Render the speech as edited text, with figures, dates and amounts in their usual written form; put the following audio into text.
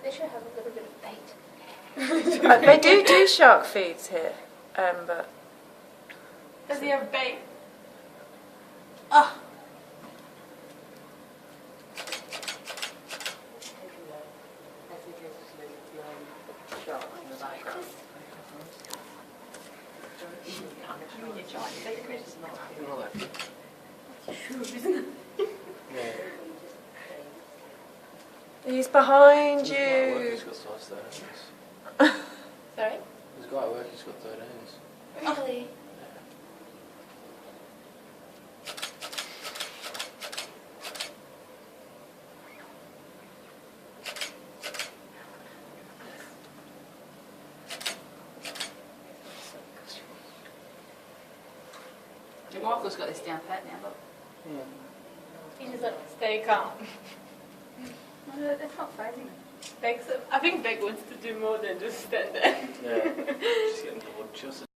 They should have a little bit of bait. They do shark feeds here, but... Does he have bait? Oh. He's behind He's you. got size 13s. Sorry? There's a guy at work who's got 13s. Really? Michael's got this down pat now, look. He just like stay calm. No, that's not phasing him. I think Beck wants to do more than just stand there. Yeah.